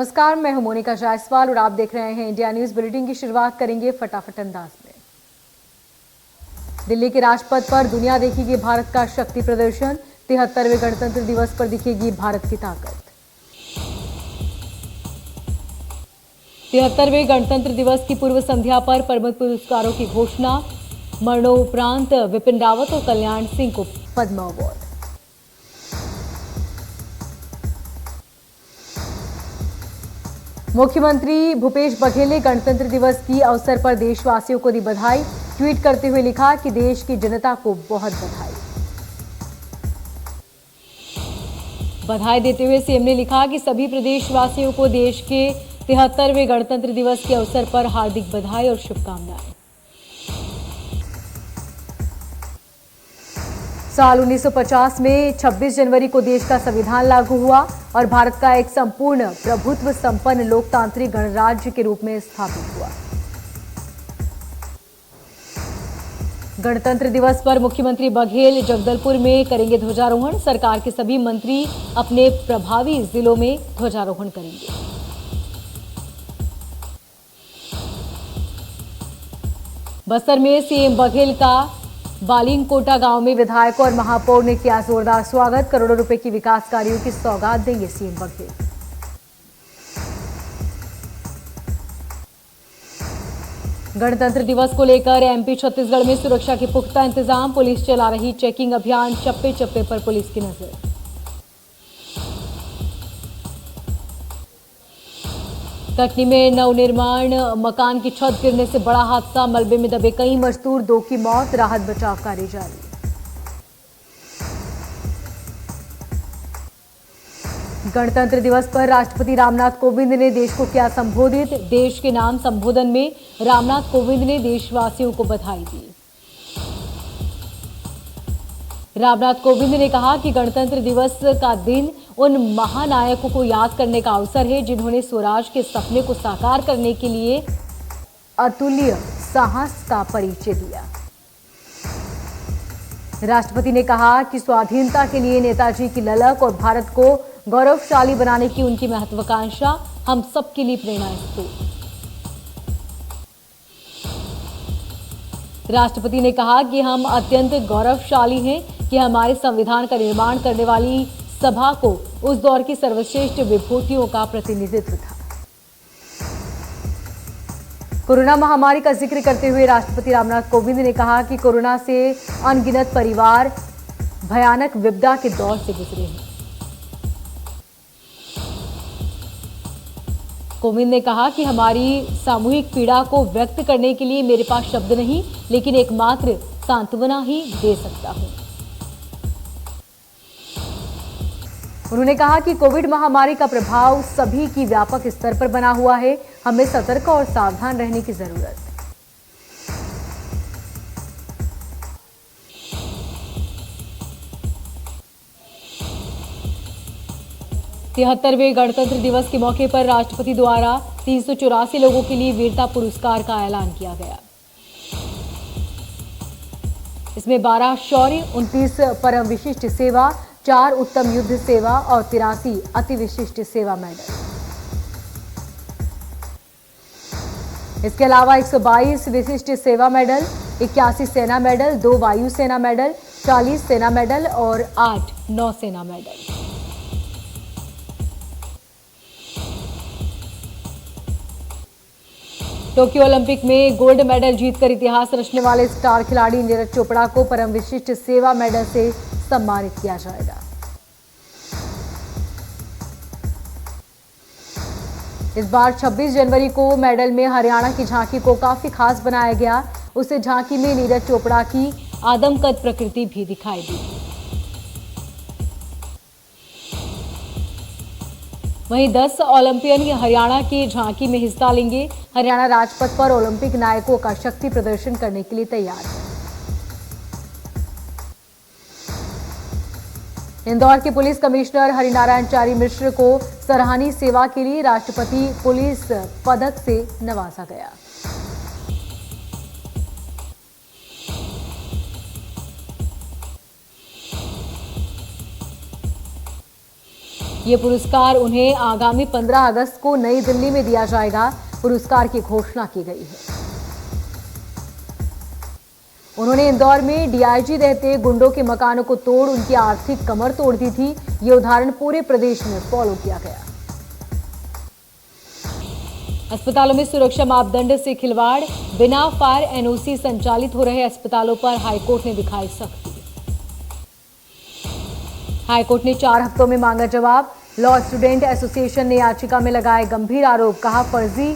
नमस्कार, मैं हूं मोनिका जायसवाल और आप देख रहे हैं इंडिया न्यूज बुलेटिन की शुरुआत करेंगे फटाफट अंदाज में। दिल्ली के राजपथ पर दुनिया देखेगी भारत का शक्ति प्रदर्शन। 73वें गणतंत्र दिवस पर दिखेगी भारत की ताकत। 73वें गणतंत्र दिवस की पूर्व संध्या पर पद्म पुरस्कारों की घोषणा। मरणोपरांत विपिन रावत और कल्याण सिंह को पद्म अवार्ड। मुख्यमंत्री भूपेश बघेल ने गणतंत्र दिवस की अवसर पर देशवासियों को दी बधाई। ट्वीट करते हुए लिखा कि देश की जनता को बहुत बधाई। बधाई देते हुए सीएम ने लिखा कि सभी प्रदेशवासियों को देश के 73वें गणतंत्र दिवस के अवसर पर हार्दिक बधाई और शुभकामनाएं। साल 1950 में 26 जनवरी को देश का संविधान लागू हुआ और भारत का एक संपूर्ण प्रभुत्व संपन्न लोकतांत्रिक गणराज्य के रूप में स्थापित हुआ। गणतंत्र दिवस पर मुख्यमंत्री बघेल जगदलपुर में करेंगे ध्वजारोहण। सरकार के सभी मंत्री अपने प्रभावी जिलों में ध्वजारोहण करेंगे। बस्तर में सीएम बघेल का बालिंगकोटा गांव में विधायकों और महापौर ने किया जोरदार स्वागत। करोड़ों रुपए की विकास कार्यों की सौगात देंगे सीएम बघेल। गणतंत्र दिवस को लेकर एमपी छत्तीसगढ़ में सुरक्षा के पुख्ता इंतजाम। पुलिस चला रही चेकिंग अभियान, चप्पे चप्पे पर पुलिस की नजर। कटनी में नवनिर्माण मकान की छत गिरने से बड़ा हादसा। मलबे में दबे कई मजदूर, 2 की मौत। राहत बचाव कार्य जारी। गणतंत्र दिवस पर राष्ट्रपति रामनाथ कोविंद ने देश को किया संबोधित। देश के नाम संबोधन में रामनाथ कोविंद ने देशवासियों को बधाई दी। रामनाथ कोविंद ने कहा कि गणतंत्र दिवस का दिन उन महानायकों को याद करने का अवसर है जिन्होंने स्वराज के सपने को साकार करने के लिए अतुल्य साहस का परिचय दिया। राष्ट्रपति ने कहा कि स्वाधीनता के लिए नेताजी की ललक और भारत को गौरवशाली बनाने की उनकी महत्वाकांक्षा हम सबके लिए प्रेरणा स्रोत। राष्ट्रपति ने कहा कि हम अत्यंत गौरवशाली हैं कि हमारे संविधान का निर्माण करने वाली सभा को उस दौर की सर्वश्रेष्ठ विभूतियों का प्रतिनिधित्व था। कोरोना महामारी का जिक्र करते हुए राष्ट्रपति रामनाथ कोविंद ने कहा कि कोरोना से अनगिनत परिवार भयानक विपदा के दौर से गुजरे हैं। कोविंद ने कहा कि हमारी सामूहिक पीड़ा को व्यक्त करने के लिए मेरे पास शब्द नहीं, लेकिन एकमात्र सांत्वना ही दे सकता हूं। उन्होंने कहा कि कोविड महामारी का प्रभाव सभी की व्यापक स्तर पर बना हुआ है। हमें सतर्क और सावधान रहने की जरूरत है। तिहत्तरवें गणतंत्र दिवस के मौके पर राष्ट्रपति द्वारा 384 लोगों के लिए वीरता पुरस्कार का ऐलान किया गया। इसमें 12 शौर्य, 29 परम विशिष्ट सेवा, 4 उत्तम युद्ध सेवा और 83 अति विशिष्ट सेवा मेडल। इसके अलावा 122 विशिष्ट सेवा मेडल, 81 सेना मेडल, 2 वायु सेना मेडल, 40 सेना मेडल और 8 नौसेना मेडल। टोक्यो ओलंपिक में गोल्ड मेडल जीतकर इतिहास रचने वाले स्टार खिलाड़ी नीरज चोपड़ा को परम विशिष्ट सेवा मेडल से सम्मानित किया जाएगा। इस बार 26 जनवरी को मेडल में हरियाणा की झांकी को काफी खास बनाया गया। उसे झांकी में नीरज चोपड़ा की आदमकद प्रकृति भी दिखाई दी। वहीं 10 ओलंपियन हरियाणा की झांकी में हिस्सा लेंगे। हरियाणा राजपथ पर ओलंपिक नायकों का शक्ति प्रदर्शन करने के लिए तैयार है। इंदौर के पुलिस कमिश्नर हरिनारायण चारी मिश्र को सराहनीय सेवा के लिए राष्ट्रपति पुलिस पदक से नवाजा गया। ये पुरस्कार उन्हें आगामी 15 अगस्त को नई दिल्ली में दिया जाएगा। पुरस्कार की घोषणा की गई है। उन्होंने इंदौर में डीआईजी रहते गुंडों के मकानों को तोड़ उनकी आर्थिक कमर तोड़ दी थी। ये उदाहरण पूरे प्रदेश में फॉलो किया गया। अस्पतालों में सुरक्षा मापदंड से खिलवाड़, बिना फायर एनओसी संचालित हो रहे अस्पतालों पर हाईकोर्ट ने दिखाई सख्ती। हाईकोर्ट ने 4 हफ्तों में मांगा जवाब। लॉ स्टूडेंट एसोसिएशन ने याचिका में लगाए गंभीर आरोप। कहा फर्जी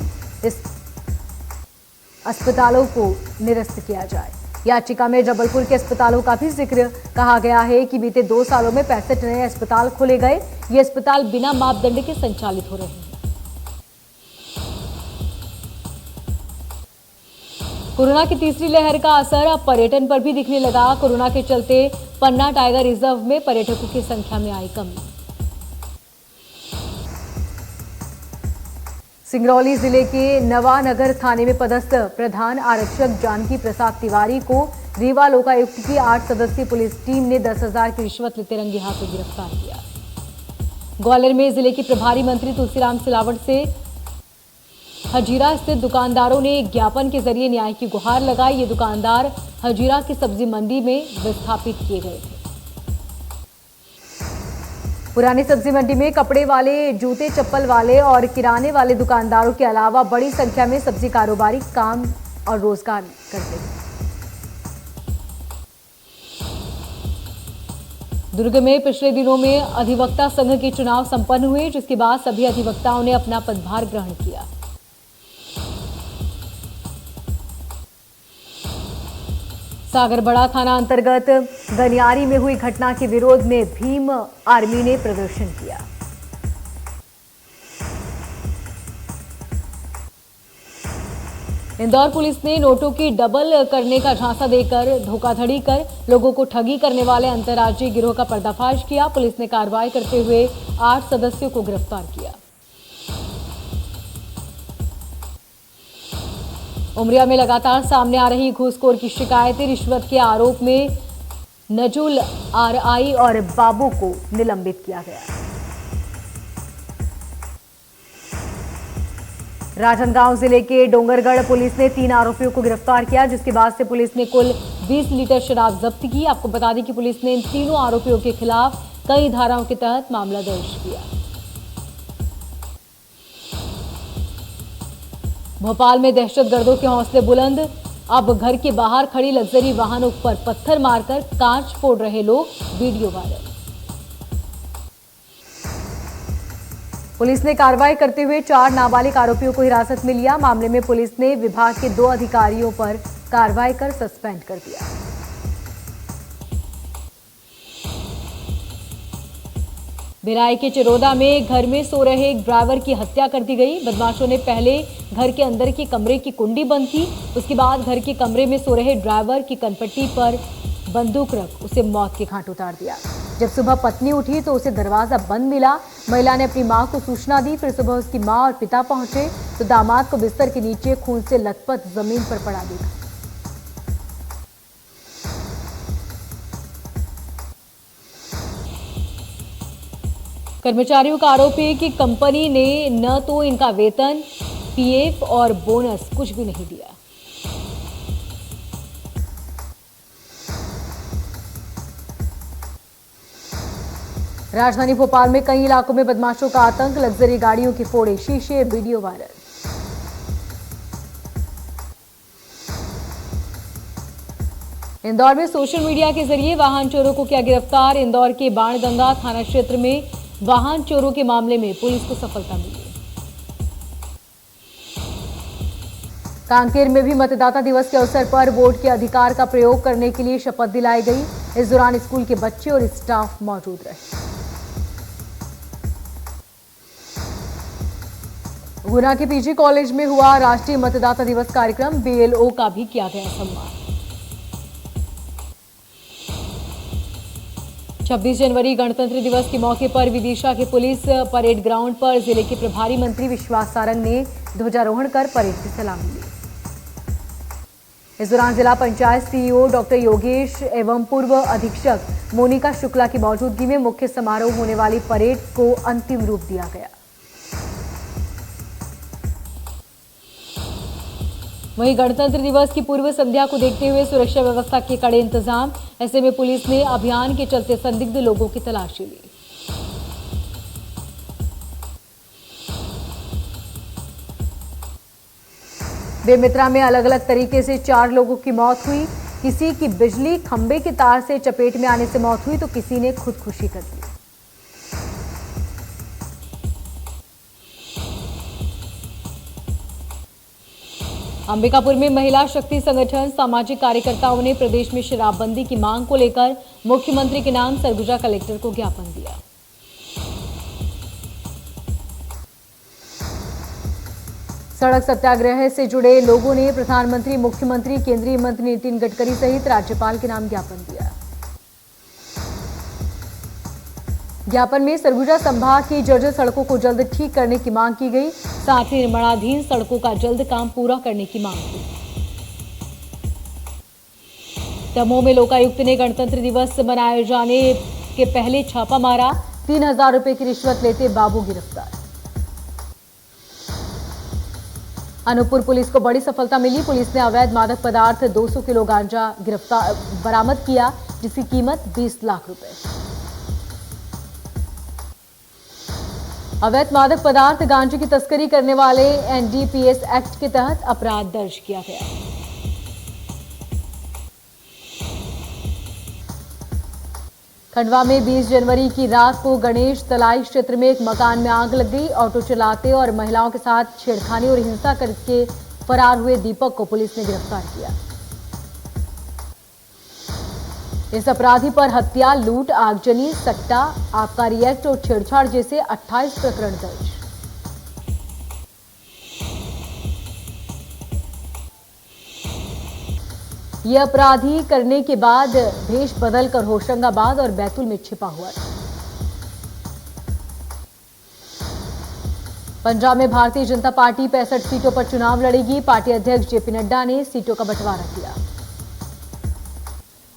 अस्पतालों को निरस्त किया जाए। याचिका में जबलपुर के अस्पतालों का भी जिक्र। कहा गया है कि बीते 2 सालों में 65 नए अस्पताल खोले गए। ये अस्पताल बिना मापदंड के संचालित हो रहे हैं। कोरोना की तीसरी लहर का असर अब पर्यटन पर भी दिखने लगा। कोरोना के चलते पन्ना टाइगर रिजर्व में पर्यटकों की संख्या में आई कमी। सिंगरौली जिले के नवानगर थाने में पदस्थ प्रधान आरक्षक जानकी प्रसाद तिवारी को रीवा लोकायुक्त की 8 सदस्यीय पुलिस टीम ने 10,000 की रिश्वत लेते रंगे हाथों गिरफ्तार किया। ग्वालियर में जिले के प्रभारी मंत्री तुलसीराम सिलावट से हजीरा स्थित दुकानदारों ने एक ज्ञापन के जरिए न्याय की गुहार लगाई। ये दुकानदार हजीरा की सब्जी मंडी में विस्थापित किए गए थे। पुरानी सब्जी मंडी में कपड़े वाले, जूते चप्पल वाले और किराने वाले दुकानदारों के अलावा बड़ी संख्या में सब्जी कारोबारी काम और रोजगार करते हैं। दुर्ग में पिछले दिनों में अधिवक्ता संघ के चुनाव संपन्न हुए, जिसके बाद सभी अधिवक्ताओं ने अपना पदभार ग्रहण किया। सागरबड़ा थाना अंतर्गत गनियारी में हुई घटना के विरोध में भीम आर्मी ने प्रदर्शन किया। इंदौर पुलिस ने नोटों की डबल करने का झांसा देकर धोखाधड़ी कर लोगों को ठगी करने वाले अंतर्राज्यीय गिरोह का पर्दाफाश किया। पुलिस ने कार्रवाई करते हुए 8 सदस्यों को गिरफ्तार किया। उमरिया में लगातार सामने आ रही घूसखोर की शिकायतें। रिश्वत के आरोप में नजुल आरआई और बाबू को निलंबित किया गया। राजनांदगांव जिले के डोंगरगढ़ पुलिस ने 3 आरोपियों को गिरफ्तार किया, जिसके बाद से पुलिस ने कुल 20 लीटर शराब जब्त की। आपको बता दें कि पुलिस ने इन तीनों आरोपियों के खिलाफ कई धाराओं के तहत मामला दर्ज किया। भोपाल में दहशतगर्दों के हौसले बुलंद। अब घर के बाहर खड़ी लग्जरी वाहनों पर पत्थर मारकर कांच फोड़ रहे लोग, वीडियो वायरल। पुलिस ने कार्रवाई करते हुए 4 नाबालिग आरोपियों को हिरासत में लिया। मामले में पुलिस ने विभाग के 2 अधिकारियों पर कार्रवाई कर सस्पेंड कर दिया। भिलाई के चिरोदा में घर में सो रहे एक ड्राइवर की हत्या कर दी गई। बदमाशों ने पहले घर के अंदर के कमरे की कुंडी बंद की, उसके बाद घर के कमरे में सो रहे ड्राइवर की कनपट्टी पर बंदूक रख उसे मौत के घाट उतार दिया। जब सुबह पत्नी उठी तो उसे दरवाजा बंद मिला। महिला ने अपनी मां को सूचना दी। फिर सुबह उसकी मां और पिता पहुंचे तो दामाद को बिस्तर के नीचे खून से लथपथ जमीन पर पड़ा देखा। कर्मचारियों का आरोप है कि कंपनी ने न तो इनका वेतन, पीएफ और बोनस कुछ भी नहीं दिया। राजधानी भोपाल में कई इलाकों में बदमाशों का आतंक। लग्जरी गाड़ियों के फोड़े शीशे, वीडियो वायरल। इंदौर में सोशल मीडिया के जरिए वाहन चोरों को किया गिरफ्तार। इंदौर के बाणगंगा थाना क्षेत्र में वाहन चोरों के मामले में पुलिस को सफलता मिली। कांकेर में भी मतदाता दिवस के अवसर पर वोट के अधिकार का प्रयोग करने के लिए शपथ दिलाई गई। इस दौरान स्कूल के बच्चे और स्टाफ मौजूद रहे। गुना के पीजी कॉलेज में हुआ राष्ट्रीय मतदाता दिवस कार्यक्रम। बीएलओ का भी किया गया सम्मान। 26 जनवरी गणतंत्र दिवस के मौके पर विदिशा के पुलिस परेड ग्राउंड पर जिले के प्रभारी मंत्री विश्वास सारंग ने ध्वजारोहण कर परेड की सलामी ली। इस दौरान जिला पंचायत सीईओ डॉक्टर योगेश एवं पूर्व अधीक्षक मोनिका शुक्ला की मौजूदगी में मुख्य समारोह होने वाली परेड को अंतिम रूप दिया गया। वहीं गणतंत्र दिवस की पूर्व संध्या को देखते हुए सुरक्षा व्यवस्था के कड़े इंतजाम। ऐसे में पुलिस ने अभियान के चलते संदिग्ध लोगों की तलाशी ली। बेमित्रा में अलग अलग तरीके से 4 लोगों की मौत हुई। किसी की बिजली खंभे के तार से चपेट में आने से मौत हुई तो किसी ने खुदकुशी कर ली। अंबिकापुर में महिला शक्ति संगठन सामाजिक कार्यकर्ताओं ने प्रदेश में शराबबंदी की मांग को लेकर मुख्यमंत्री के नाम सरगुजा कलेक्टर को ज्ञापन दिया। सड़क सत्याग्रह से जुड़े लोगों ने प्रधानमंत्री, मुख्यमंत्री, केंद्रीय मंत्री नितिन गडकरी सहित राज्यपाल के नाम ज्ञापन दिया। ज्ञापन में सरगुजा संभाग की जर्जर सड़कों को जल्द ठीक करने की मांग की गई, साथ ही निर्माणाधीन सड़कों का जल्द काम पूरा करने की मांग की। दमोह में लोकायुक्त ने गणतंत्र दिवस मनाए जाने के पहले छापा मारा। 3000 रुपए की रिश्वत लेते बाबू गिरफ्तार। अनूपपुर पुलिस को बड़ी सफलता मिली। पुलिस ने अवैध मादक पदार्थ 200 किलो गांजा बरामद किया, जिसकी कीमत 20 लाख रुपए। अवैध मादक पदार्थ गांजे की तस्करी करने वाले एनडीपीएस एक्ट के तहत अपराध दर्ज किया गया। खंडवा में 20 जनवरी की रात को गणेश तलाई क्षेत्र में एक मकान में आग लग गई। ऑटो चलाते और महिलाओं के साथ छेड़खानी और हिंसा करके फरार हुए दीपक को पुलिस ने गिरफ्तार किया। इस अपराधी पर हत्या, लूट, आगजनी, सट्टा, आबकारी एक्ट और छेड़छाड़ जैसे 28 प्रकरण दर्ज। ये अपराधी करने के बाद भेष बदलकर होशंगाबाद और बैतूल में छिपा हुआ था। पंजाब में भारतीय जनता पार्टी 65 सीटों पर चुनाव लड़ेगी। पार्टी अध्यक्ष जेपी नड्डा ने सीटों का बंटवारा किया।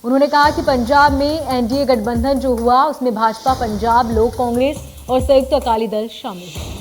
उन्होंने कहा कि पंजाब में एनडीए गठबंधन जो हुआ उसमें भाजपा, पंजाब लोक कांग्रेस और संयुक्त अकाली दल शामिल है।